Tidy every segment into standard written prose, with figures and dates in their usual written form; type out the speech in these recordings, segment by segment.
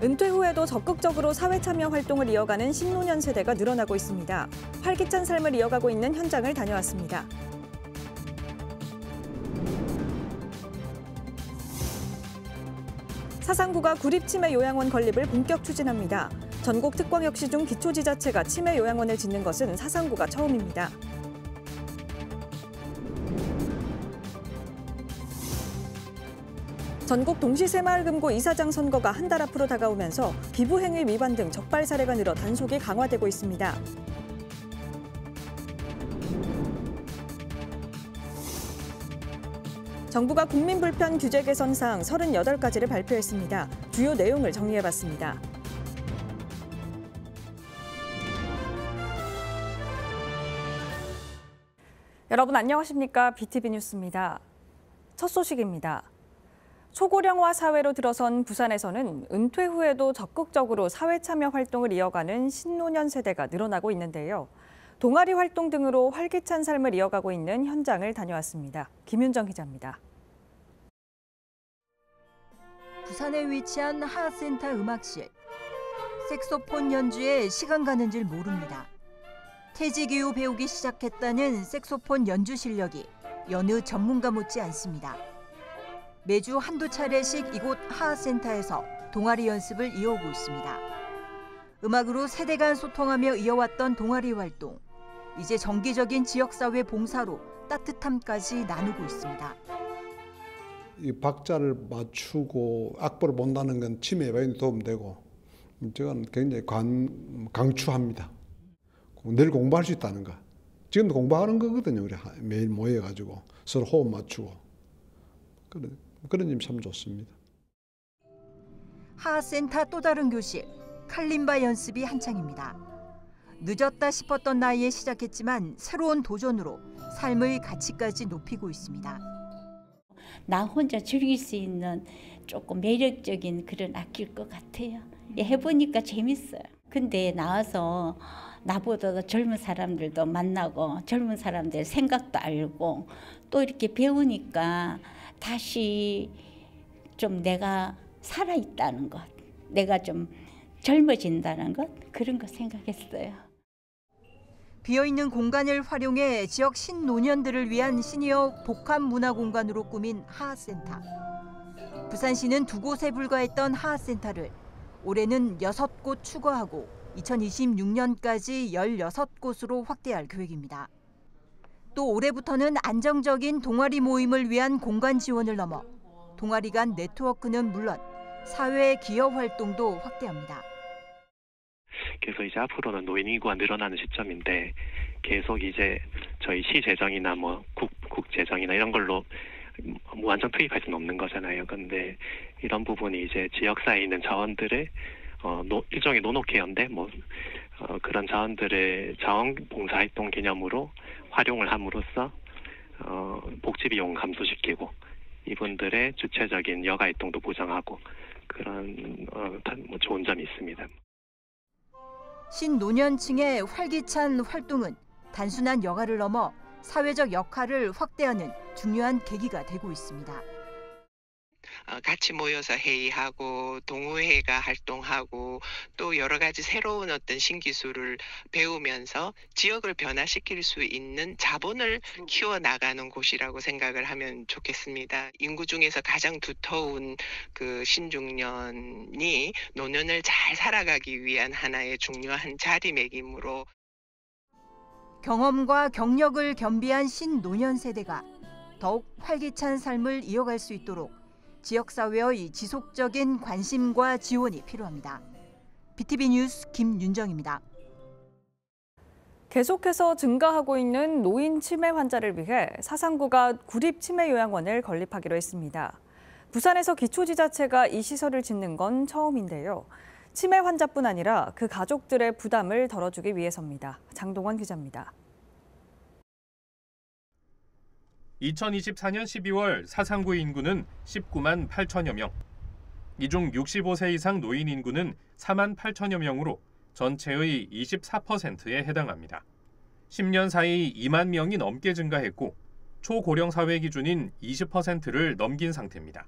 은퇴 후에도 적극적으로 사회 참여 활동을 이어가는 신노년 세대가 늘어나고 있습니다. 활기찬 삶을 이어가고 있는 현장을 다녀왔습니다. 사상구가 구립치매요양원 건립을 본격 추진합니다. 전국 특광역시 중 기초지자체가 치매요양원을 짓는 것은 사상구가 처음입니다. 전국 동시새마을금고 이사장 선거가 한 달 앞으로 다가오면서 기부행위 위반 등 적발 사례가 늘어 단속이 강화되고 있습니다. 정부가 국민불편 규제 개선 사항 38가지를 발표했습니다. 주요 내용을 정리해봤습니다. 여러분 안녕하십니까? BTV 뉴스입니다. 첫 소식입니다. 초고령화 사회로 들어선 부산에서는 은퇴 후에도 적극적으로 사회 참여 활동을 이어가는 신노년 세대가 늘어나고 있는데요. 동아리 활동 등으로 활기찬 삶을 이어가고 있는 현장을 다녀왔습니다. 김윤정 기자입니다. 부산에 위치한 하센터 음악실. 색소폰 연주에 시간 가는 줄 모릅니다. 퇴직 이후 배우기 시작했다는 색소폰 연주 실력이 여느 전문가 못지 않습니다. 매주 한두 차례씩 이곳 하센터에서 동아리 연습을 이어오고 있습니다. 음악으로 세대 간 소통하며 이어왔던 동아리 활동. 이제 정기적인 지역사회 봉사로 따뜻함까지 나누고 있습니다. 이 박자를 맞추고 악보를 본다는 건 치매 예방에 도움되고 저는 굉장히 강추합니다. 늘 공부할 수 있다는 거. 지금도 공부하는 거거든요. 우리 매일 모여가지고 서로 호흡 맞추고. 그런 점이 참 좋습니다. 하센터 또 다른 교실, 칼림바 연습이 한창입니다. 늦었다 싶었던 나이에 시작했지만 새로운 도전으로 삶의 가치까지 높이고 있습니다. 나 혼자 즐길 수 있는 조금 매력적인 그런 악기일 것 같아요. 해보니까 재밌어요. 근데 나와서 나보다 젊은 사람들도 만나고 젊은 사람들 생각도 알고 또 이렇게 배우니까 다시 좀 내가 살아있다는 것, 내가 좀 젊어진다는 것, 그런 거 생각했어요. 비어있는 공간을 활용해 지역 신노년들을 위한 시니어 복합 문화 공간으로 꾸민 하센터. 부산시는 2곳에 불과했던 하센터를 올해는 6곳 추가하고 2026년까지 16곳으로 확대할 계획입니다. 또 올해부터는 안정적인 동아리 모임을 위한 공간 지원을 넘어 동아리 간 네트워크는 물론 사회 기여 활동도 확대합니다. 그래서 이제 앞으로는 노인 인구가 늘어나는 시점인데 계속 이제 저희 시 재정이나 국 재정이나 이런 걸로 무한정 투입할 수는 없는 거잖아요. 그런데 이런 부분이 이제 지역사회에 있는 자원들을 일종의 노노케어인데 그런 자원들의 자원봉사활동 개념으로 활용을 함으로써 복지 비용 감소시키고 이분들의 주체적인 여가활동도 보장하고 그런 좋은 점이 있습니다. 신노년층의 활기찬 활동은 단순한 여가를 넘어 사회적 역할을 확대하는 중요한 계기가 되고 있습니다. 같이 모여서 회의하고 동호회가 활동하고 또 여러 가지 새로운 어떤 신기술을 배우면서 지역을 변화시킬 수 있는 자본을 키워나가는 곳이라고 생각을 하면 좋겠습니다. 인구 중에서 가장 두터운 그 신중년이 노년을 잘 살아가기 위한 하나의 중요한 자리매김으로 경험과 경력을 겸비한 신노년 세대가 더욱 활기찬 삶을 이어갈 수 있도록 지역사회의 지속적인 관심과 지원이 필요합니다. BTV 뉴스 김윤정입니다. 계속해서 증가하고 있는 노인 치매 환자를 위해 사상구가 구립치매요양원을 건립하기로 했습니다. 부산에서 기초지자체가 이 시설을 짓는 건 처음인데요. 치매 환자뿐 아니라 그 가족들의 부담을 덜어주기 위해서입니다. 장동원 기자입니다. 2024년 12월 사상구 인구는 19만 8천여 명. 이 중 65세 이상 노인 인구는 4만 8천여 명으로 전체의 24%에 해당합니다. 10년 사이 2만 명이 넘게 증가했고 초고령 사회 기준인 20%를 넘긴 상태입니다.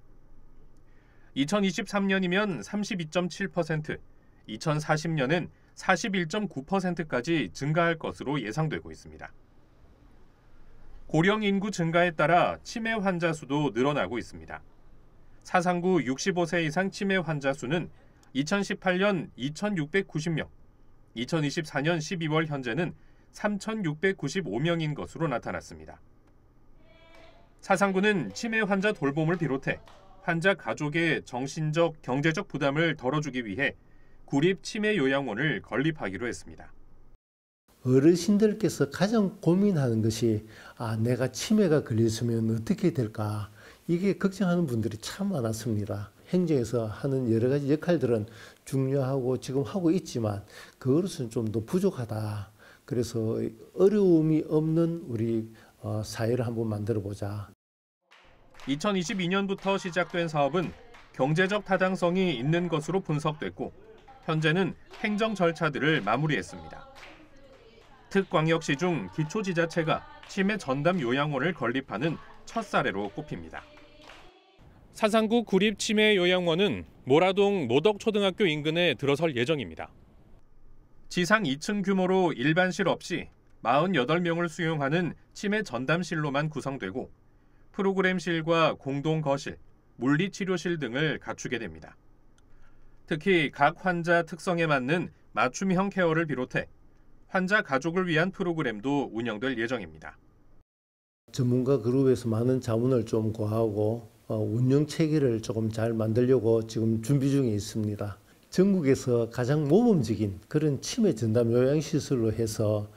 2023년이면 32.7%, 2040년엔 41.9%까지 증가할 것으로 예상되고 있습니다. 고령 인구 증가에 따라 치매 환자 수도 늘어나고 있습니다. 사상구 65세 이상 치매 환자 수는 2018년 2,690명, 2024년 12월 현재는 3,695명인 것으로 나타났습니다. 사상구는 치매 환자 돌봄을 비롯해 환자 가족의 정신적, 경제적 부담을 덜어주기 위해 구립 치매 요양원을 건립하기로 했습니다. 어르신들께서 가장 고민하는 것이 내가 치매가 걸렸으면 어떻게 될까? 이게 걱정하는 분들이 참 많았습니다. 행정에서 하는 여러 가지 역할들은 중요하고 지금 하고 있지만 그것은 좀 더 부족하다. 그래서 어려움이 없는 우리 사회를 한번 만들어 보자. 2022년부터 시작된 사업은 경제적 타당성이 있는 것으로 분석됐고 현재는 행정 절차들을 마무리했습니다. 특광역시 중 기초지자체가 치매 전담 요양원을 건립하는 첫 사례로 꼽힙니다. 사상구 구립 치매 요양원은 모라동 모덕초등학교 인근에 들어설 예정입니다. 지상 2층 규모로 일반실 없이 48명을 수용하는 치매 전담실로만 구성되고 프로그램실과 공동 거실, 물리치료실 등을 갖추게 됩니다. 특히 각 환자 특성에 맞는 맞춤형 케어를 비롯해 환자 가족을 위한 프로그램도 운영될 예정입니다. 전문가 그룹에서 많은 자문을 좀 구하고 운영 체계를 조금 잘 만들려고 지금 준비 중에 있습니다. 전국에서 가장 모범적인 그런 치매 전담 요양시설로 해서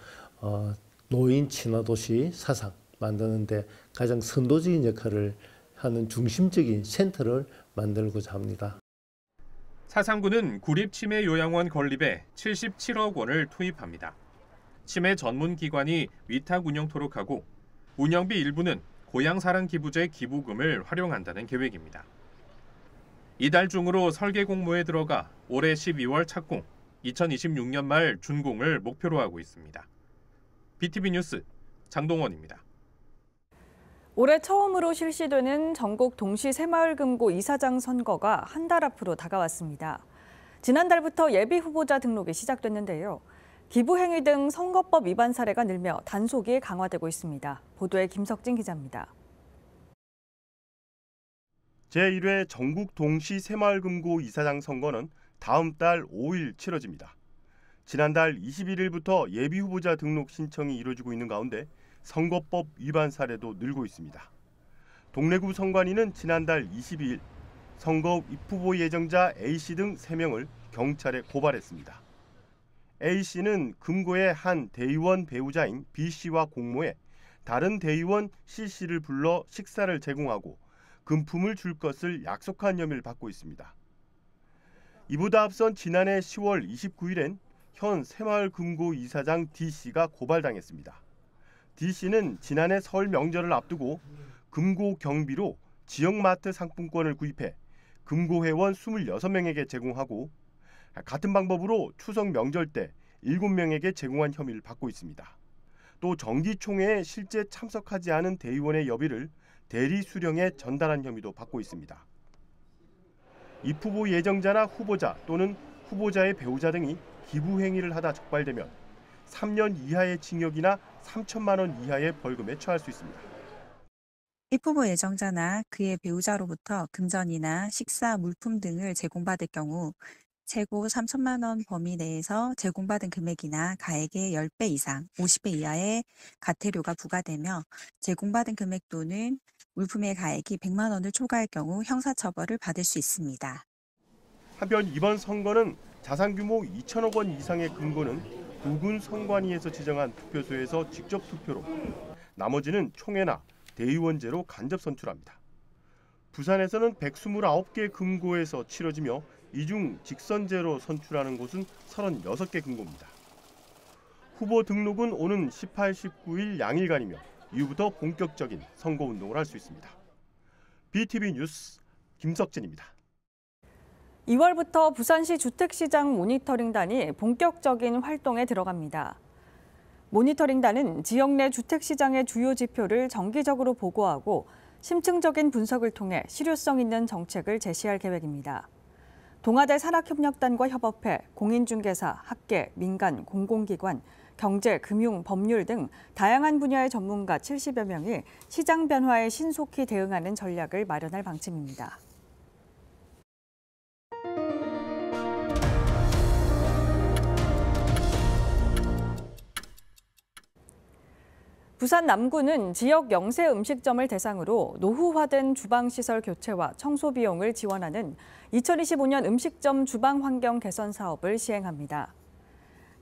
노인 친화 도시 사상 만드는데 가장 선도적인 역할을 하는 중심적인 센터를 만들고자 합니다. 사상구는 구립 치매 요양원 건립에 77억 원을 투입합니다. 치매 전문 기관이 위탁 운영토록 하고 운영비 일부는 고향사랑기부제 기부금을 활용한다는 계획입니다. 이달 중으로 설계 공모에 들어가 올해 12월 착공, 2026년 말 준공을 목표로 하고 있습니다. BTV 뉴스 장동원입니다. 올해 처음으로 실시되는 전국 동시 새마을금고 이사장 선거가 한 달 앞으로 다가왔습니다. 지난달부터 예비 후보자 등록이 시작됐는데요. 기부행위 등 선거법 위반 사례가 늘며 단속이 강화되고 있습니다. 보도에 김석진 기자입니다. 제1회 전국 동시 새마을금고 이사장 선거는 다음 달 5일 치러집니다. 지난달 21일부터 예비 후보자 등록 신청이 이루어지고 있는 가운데 선거법 위반 사례도 늘고 있습니다. 동래구 선관위는 지난달 22일 선거 입후보 예정자 A씨 등 3명을 경찰에 고발했습니다. A씨는 금고의 한 대의원 배우자인 B씨와 공모해 다른 대의원 C씨를 불러 식사를 제공하고 금품을 줄 것을 약속한 혐의를 받고 있습니다. 이보다 앞선 지난해 10월 29일엔 현 새마을금고 이사장 D씨가 고발당했습니다. D씨는 지난해 설 명절을 앞두고 금고 경비로 지역마트 상품권을 구입해 금고 회원 26명에게 제공하고 같은 방법으로 추석 명절 때 7명에게 제공한 혐의를 받고 있습니다. 또 정기총회에 실제 참석하지 않은 대의원의 여비를 대리 수령에 전달한 혐의도 받고 있습니다. 입후보 예정자나 후보자 또는 후보자의 배우자 등이 기부 행위를 하다 적발되면 3년 이하의 징역이나 3천만 원 이하의 벌금에 처할 수 있습니다. 입후보 예정자나 그의 배우자로부터 금전이나 식사, 물품 등을 제공받을 경우 최고 3천만 원 범위 내에서 제공받은 금액이나 가액의 10배 이상, 50배 이하의 과태료가 부과되며 제공받은 금액 또는 물품의 가액이 100만 원을 초과할 경우 형사처벌을 받을 수 있습니다. 한편 이번 선거는 자산 규모 2천억 원 이상의 금고는 부군 선관위에서 지정한 투표소에서 직접 투표로, 나머지는 총회나 대의원제로 간접 선출합니다. 부산에서는 129개 금고에서 치러지며 이 중 직선제로 선출하는 곳은 36개 금고입니다. 후보 등록은 오는 18, 19일 양일간이며 이후부터 본격적인 선거운동을 할 수 있습니다. BTV 뉴스 김석진입니다. 2월부터 부산시 주택시장 모니터링단이 본격적인 활동에 들어갑니다. 모니터링단은 지역 내 주택시장의 주요 지표를 정기적으로 보고하고 심층적인 분석을 통해 실효성 있는 정책을 제시할 계획입니다. 동아대 산학협력단과 협업해 공인중개사, 학계, 민간, 공공기관, 경제, 금융, 법률 등 다양한 분야의 전문가 70여 명이 시장 변화에 신속히 대응하는 전략을 마련할 방침입니다. 부산 남구는 지역 영세 음식점을 대상으로 노후화된 주방시설 교체와 청소 비용을 지원하는 2025년 음식점 주방 환경 개선 사업을 시행합니다.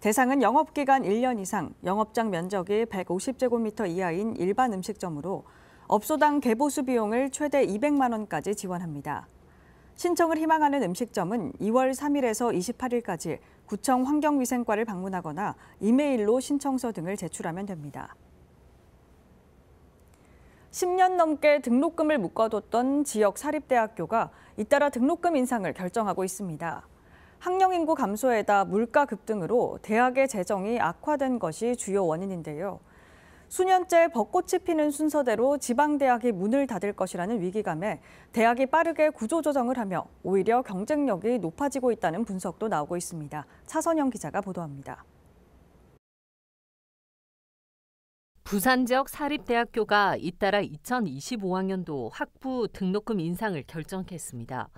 대상은 영업기간 1년 이상, 영업장 면적이 150제곱미터 이하인 일반 음식점으로 업소당 개보수 비용을 최대 200만 원까지 지원합니다. 신청을 희망하는 음식점은 2월 3일에서 28일까지 구청 환경위생과를 방문하거나 이메일로 신청서 등을 제출하면 됩니다. 10년 넘게 등록금을 묶어뒀던 지역 사립대학교가 잇따라 등록금 인상을 결정하고 있습니다. 학령 인구 감소에다 물가 급등으로 대학의 재정이 악화된 것이 주요 원인인데요. 수년째 벚꽃이 피는 순서대로 지방대학이 문을 닫을 것이라는 위기감에 대학이 빠르게 구조조정을 하며 오히려 경쟁력이 높아지고 있다는 분석도 나오고 있습니다. 차선영 기자가 보도합니다. 부산 지역 사립대학교가 잇따라 2025학년도 학부 등록금 인상을 결정했습니다.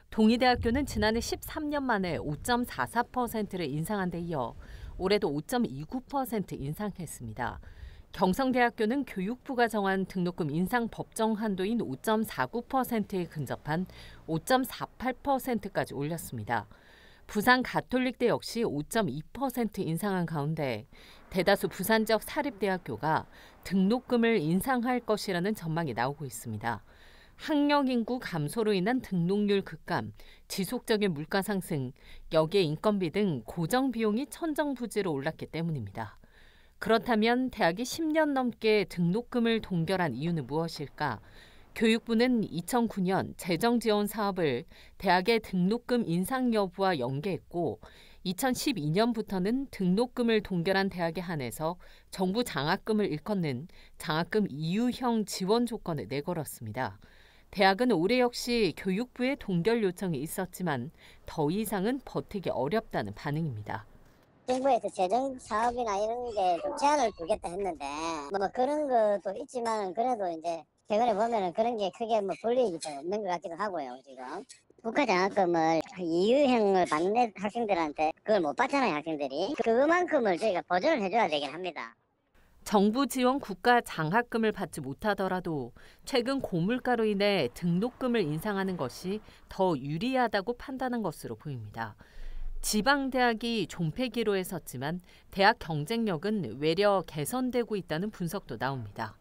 동의대학교는 지난해 13년 만에 5.44%를 인상한 데 이어 올해도 5.29% 인상했습니다. 경성대학교는 교육부가 정한 등록금 인상 법정 한도인 5.49%에 근접한 5.48%까지 올렸습니다. 부산 가톨릭대 역시 5.2% 인상한 가운데 대다수 부산 지역 사립대학교가 등록금을 인상할 것이라는 전망이 나오고 있습니다. 학령 인구 감소로 인한 등록률 급감, 지속적인 물가 상승, 여기에 인건비 등 고정 비용이 천정부지로 올랐기 때문입니다. 그렇다면 대학이 10년 넘게 등록금을 동결한 이유는 무엇일까? 교육부는 2009년 재정지원 사업을 대학의 등록금 인상 여부와 연계했고 2012년부터는 등록금을 동결한 대학에 한해서 정부 장학금을 일컫는 장학금 이유형 지원 조건을 내걸었습니다. 대학은 올해 역시 교육부의 동결 요청이 있었지만 더 이상은 버티기 어렵다는 반응입니다. 정부에서 재정 사업이나 이런 게 좀 제한을 두겠다 했는데 뭐 그런 것도 있지만 그래도 이제 최근에 보면은 그런 게 크게 뭐 불이익이 좀 없는 것 같기도 하고요. 지금 국가장학금을 이유형을 받는 학생들한테 그걸 못 받잖아요. 학생들이 그만큼을 저희가 보전을 해줘야 되긴 합니다. 정부 지원 국가 장학금을 받지 못하더라도 최근 고물가로 인해 등록금을 인상하는 것이 더 유리하다고 판단한 것으로 보입니다. 지방대학이 존폐기로 했었지만 대학 경쟁력은 외려 개선되고 있다는 분석도 나옵니다.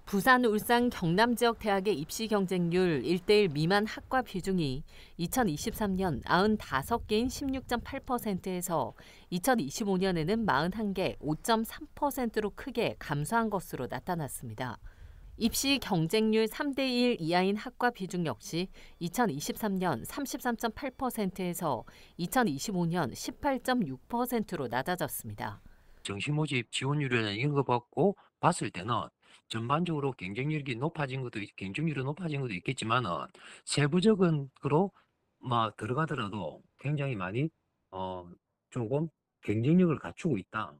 부산, 울산, 경남 지역 대학의 입시 경쟁률 1대1 미만 학과 비중이 2023년 95개인 16.8%에서 2025년에는 41개 5.3%로 크게 감소한 것으로 나타났습니다. 입시 경쟁률 3대1 이하인 학과 비중 역시 2023년 33.8%에서 2025년 18.6%로 낮아졌습니다. 정시모집 지원율이나 이런 거 받고 봤을 때는 전반적으로 경쟁률이 높아진 것도 있겠지만은 세부적인 거로 들어가더라도 굉장히 많이 조금 경쟁력을 갖추고 있다.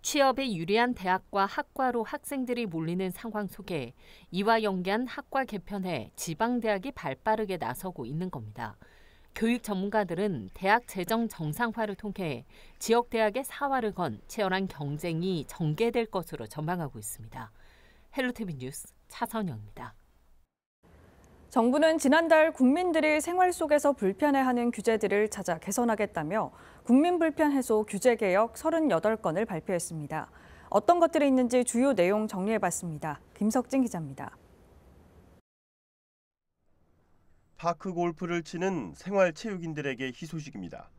취업에 유리한 대학과 학과로 학생들이 몰리는 상황 속에 이와 연계한 학과 개편에 지방대학이 발빠르게 나서고 있는 겁니다. 교육 전문가들은 대학 재정 정상화를 통해 지역 대학의 사활을 건 치열한 경쟁이 전개될 것으로 전망하고 있습니다. 헬로티비 뉴스 차선영입니다. 정부는 지난달 국민들이 생활 속에서 불편해하는 규제들을 찾아 개선하겠다며 국민 불편 해소 규제 개혁 38건을 발표했습니다. 어떤 것들이 있는지 주요 내용 정리해봤습니다. 김석진 기자입니다. 파크 골프를 치는 생활체육인들에게 희소식입니다.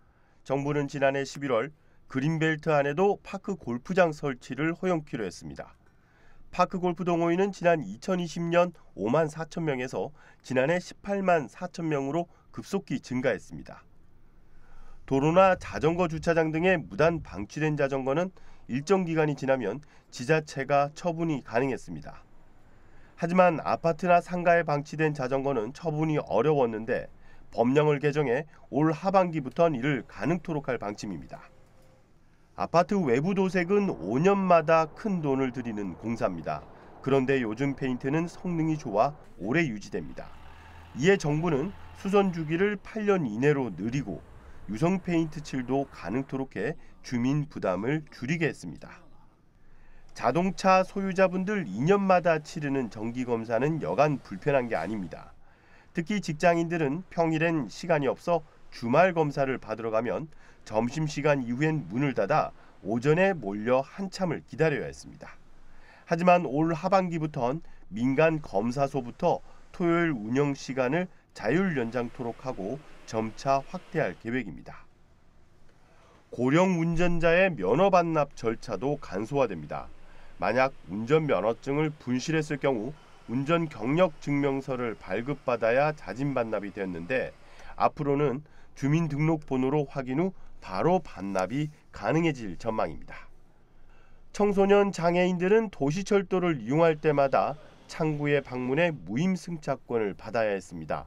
정부는 지난해 11월 그린벨트 안에도 파크 골프장 설치를 허용키로 했습니다. 파크 골프 동호인은 지난 2020년 5만 4천 명에서 지난해 18만 4천 명으로 급속히 증가했습니다. 도로나 자전거 주차장 등에 무단 방치된 자전거는 일정 기간이 지나면 지자체가 처분이 가능했습니다. 하지만 아파트나 상가에 방치된 자전거는 처분이 어려웠는데 법령을 개정해 올 하반기부터는 이를 가능토록 할 방침입니다. 아파트 외부 도색은 5년마다 큰 돈을 들이는 공사입니다. 그런데 요즘 페인트는 성능이 좋아 오래 유지됩니다. 이에 정부는 수선 주기를 8년 이내로 늘리고 유성 페인트 칠도 가능토록 해 주민 부담을 줄이게 했습니다. 자동차 소유자분들 2년마다 치르는 정기검사는 여간 불편한 게 아닙니다. 특히 직장인들은 평일엔 시간이 없어 주말 검사를 받으러 가면 점심시간 이후엔 문을 닫아 오전에 몰려 한참을 기다려야 했습니다. 하지만 올 하반기부턴 민간 검사소부터 토요일 운영 시간을 자율 연장토록 하고 점차 확대할 계획입니다. 고령 운전자의 면허 반납 절차도 간소화됩니다. 만약 운전면허증을 분실했을 경우 운전 경력 증명서를 발급받아야 자진 반납이 되었는데 앞으로는 주민등록번호로 확인 후 바로 반납이 가능해질 전망입니다. 청소년 장애인들은 도시철도를 이용할 때마다 창구에 방문해 무임승차권을 받아야 했습니다.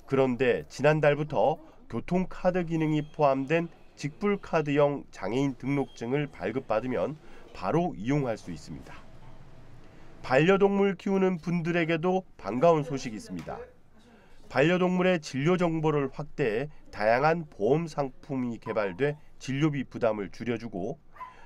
그런데 지난달부터 교통카드 기능이 포함된 직불카드형 장애인 등록증을 발급받으면 바로 이용할 수 있습니다. 반려동물 키우는 분들에게도 반가운 소식이 있습니다. 반려동물의 진료 정보를 확대해 다양한 보험 상품이 개발돼 진료비 부담을 줄여주고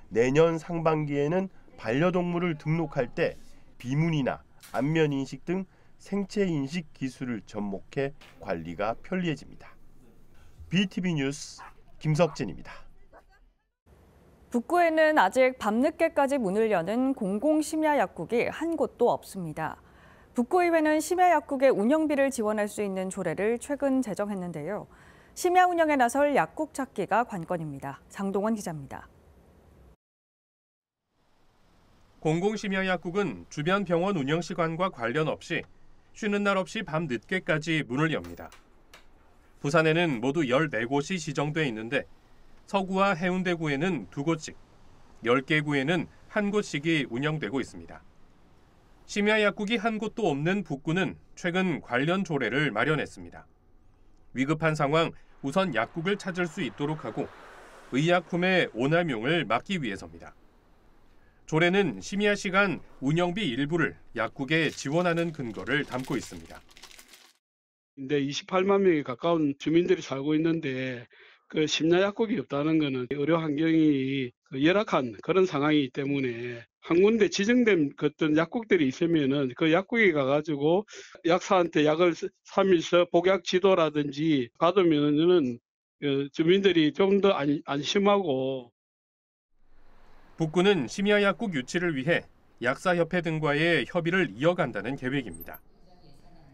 내년 상반기에는 반려동물을 등록할 때 비문이나 안면인식 등 생체인식 기술을 접목해 관리가 편리해집니다. BTV 뉴스 김석진입니다. 북구에는 아직 밤늦게까지 문을 여는 공공심야약국이 한 곳도 없습니다. 북구의회는 심야약국의 운영비를 지원할 수 있는 조례를 최근 제정했는데요. 심야 운영에 나설 약국 찾기가 관건입니다. 장동원 기자입니다. 공공심야약국은 주변 병원 운영 시간과 관련 없이 쉬는 날 없이 밤 늦게까지 문을 엽니다. 부산에는 모두 14곳이 지정돼 있는데 서구와 해운대구에는 2곳씩, 10개 구에는 1곳씩이 운영되고 있습니다. 심야약국이 한 곳도 없는 북구는 최근 관련 조례를 마련했습니다. 위급한 상황 우선 약국을 찾을 수 있도록 하고 의약품의 오남용을 막기 위해서입니다. 조례는 심야 시간 운영비 일부를 약국에 지원하는 근거를 담고 있습니다. 근데 28만 명에 가까운 주민들이 살고 있는데 그 심야약국이 없다는 것은 의료 환경이 열악한 그런 상황이기 때문에 한 군데 지정된 어떤 약국들이 있으면은 그 약국에 가가지고 약사한테 약을 사면서 복약 지도라든지 받으면은 주민들이 좀 더 안심하고. 북구는 심야약국 유치를 위해 약사협회 등과의 협의를 이어간다는 계획입니다.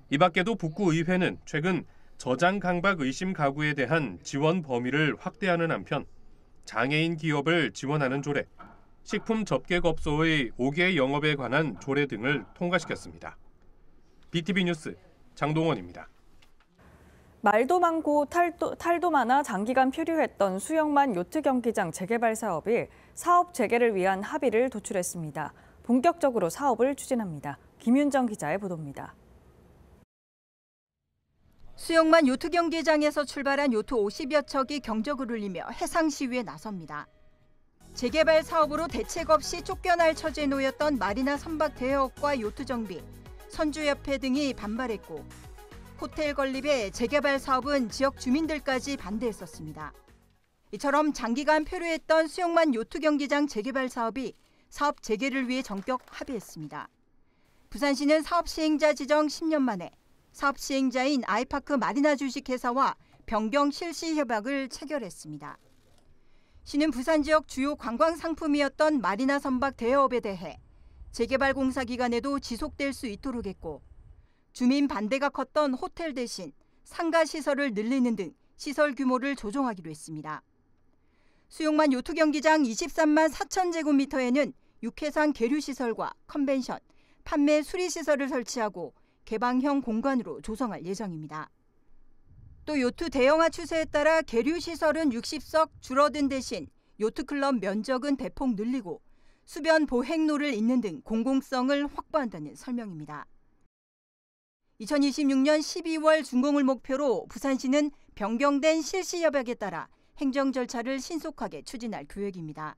이 밖에도 북구의회는 최근 저장 강박 의심 가구에 대한 지원 범위를 확대하는 한편 장애인 기업을 지원하는 조례, 식품 접객업소의 5개 영업에 관한 조례 등을 통과시켰습니다. BTV 뉴스 장동원입니다. 말도 많고 탈도 많아 장기간 표류했던 수영만 요트 경기장 재개발 사업이 사업 재개를 위한 합의를 도출했습니다. 본격적으로 사업을 추진합니다. 김윤정 기자의 보도입니다. 수영만 요트 경기장에서 출발한 요트 50여 척이 경적을 울리며 해상 시위에 나섭니다. 재개발 사업으로 대책 없이 쫓겨날 처지에 놓였던 마리나 선박 대여업과 요트 정비, 선주협회 등이 반발했고 호텔 건립의 재개발 사업은 지역 주민들까지 반대했었습니다. 이처럼 장기간 표류했던 수영만 요트 경기장 재개발 사업이 사업 재개를 위해 전격 합의했습니다. 부산시는 사업 시행자 지정 10년 만에 사업 시행자인 아이파크 마리나 주식회사와 변경 실시 협약을 체결했습니다. 시는 부산 지역 주요 관광 상품이었던 마리나 선박 대여업에 대해 재개발 공사 기간에도 지속될 수 있도록 했고 주민 반대가 컸던 호텔 대신 상가 시설을 늘리는 등 시설 규모를 조정하기로 했습니다. 수용만 요트 경기장 23만 4천 제곱미터에는 육해상 계류시설과 컨벤션, 판매 수리시설을 설치하고 개방형 공간으로 조성할 예정입니다. 또 요트 대형화 추세에 따라 계류시설은 60석 줄어든 대신 요트클럽 면적은 대폭 늘리고 수변 보행로를 잇는 등 공공성을 확보한다는 설명입니다. 2026년 12월 준공을 목표로 부산시는 변경된 실시 여백에 따라 행정 절차를 신속하게 추진할 계획입니다.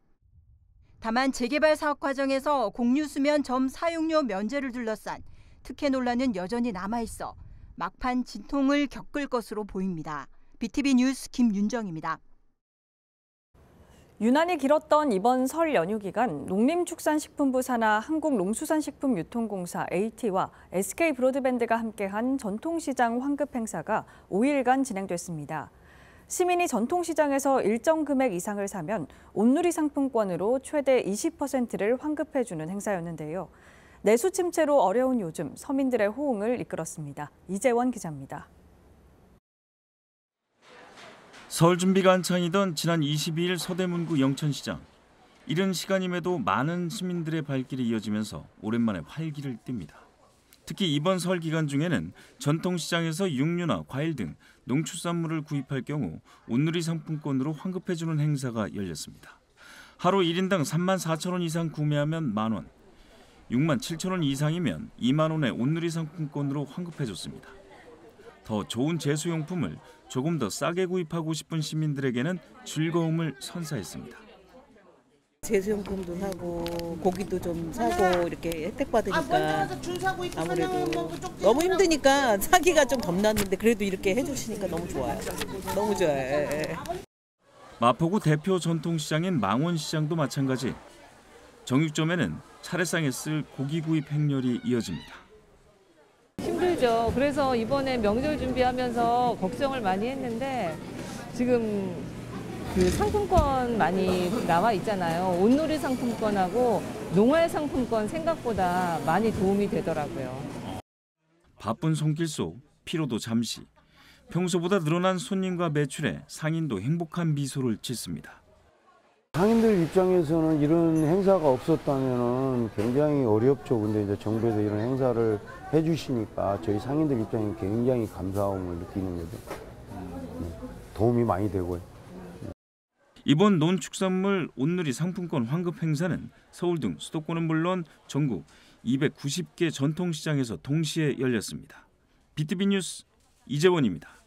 다만 재개발 사업 과정에서 공유수면 점 사용료 면제를 둘러싼 특혜 논란은 여전히 남아있어 막판 진통을 겪을 것으로 보입니다. BTV 뉴스 김윤정입니다. 유난히 길었던 이번 설 연휴 기간 농림축산식품부 산하 한국농수산식품유통공사 AT와 SK브로드밴드가 함께한 전통시장 환급 행사가 5일간 진행됐습니다. 시민이 전통시장에서 일정 금액 이상을 사면 온누리 상품권으로 최대 20%를 환급해주는 행사였는데요. 내수 침체로 어려운 요즘 서민들의 호응을 이끌었습니다. 이재원 기자입니다. 설 준비가 한창이던 지난 22일 서대문구 영천시장. 이른 시간임에도 많은 시민들의 발길이 이어지면서 오랜만에 활기를 띱니다. 특히 이번 설 기간 중에는 전통시장에서 육류나 과일 등 농축산물을 구입할 경우 온누리 상품권으로 환급해주는 행사가 열렸습니다. 하루 1인당 34,000원 이상 구매하면 만원, 67,000원 이상이면 2만 원의 온누리 상품권으로 환급해줬습니다. 더 좋은 제수용품을 조금 더 싸게 구입하고 싶은 시민들에게는 즐거움을 선사했습니다. 제수용품도 사고 고기도 좀 사고 이렇게 혜택 받으니까 아무래도 너무 힘드니까 사기가 좀 겁났는데 그래도 이렇게 해주시니까 너무 좋아요. 너무 좋아요. 마포구 대표 전통시장인 망원시장도 마찬가지. 정육점에는 차례상에 쓸 고기 구입 행렬이 이어집니다. 힘들죠. 그래서 이번에 명절 준비하면서 걱정을 많이 했는데 지금 그 상품권 많이 나와 있잖아요. 온누리 상품권하고 농활 상품권 생각보다 많이 도움이 되더라고요. 바쁜 손길 속 피로도 잠시. 평소보다 늘어난 손님과 매출에 상인도 행복한 미소를 짓습니다. 상인들 입장에서는 이런 행사가 없었다면 굉장히 어렵죠. 근데 이제 정부에서 이런 행사를 해주시니까 저희 상인들 입장에 굉장히 감사함을 느끼는 거죠. 도움이 많이 되고요. 이번 농축산물 온누리 상품권 환급 행사는 서울 등 수도권은 물론 전국 290개 전통시장에서 동시에 열렸습니다. BTV 뉴스 이재원입니다.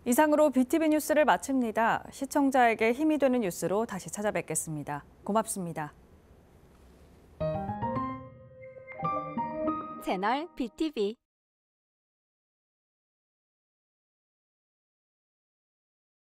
이상으로 BTV 뉴스를 마칩니다. 시청자에게 힘이 되는 뉴스로 다시 찾아뵙겠습니다. 고맙습니다. 채널 BTV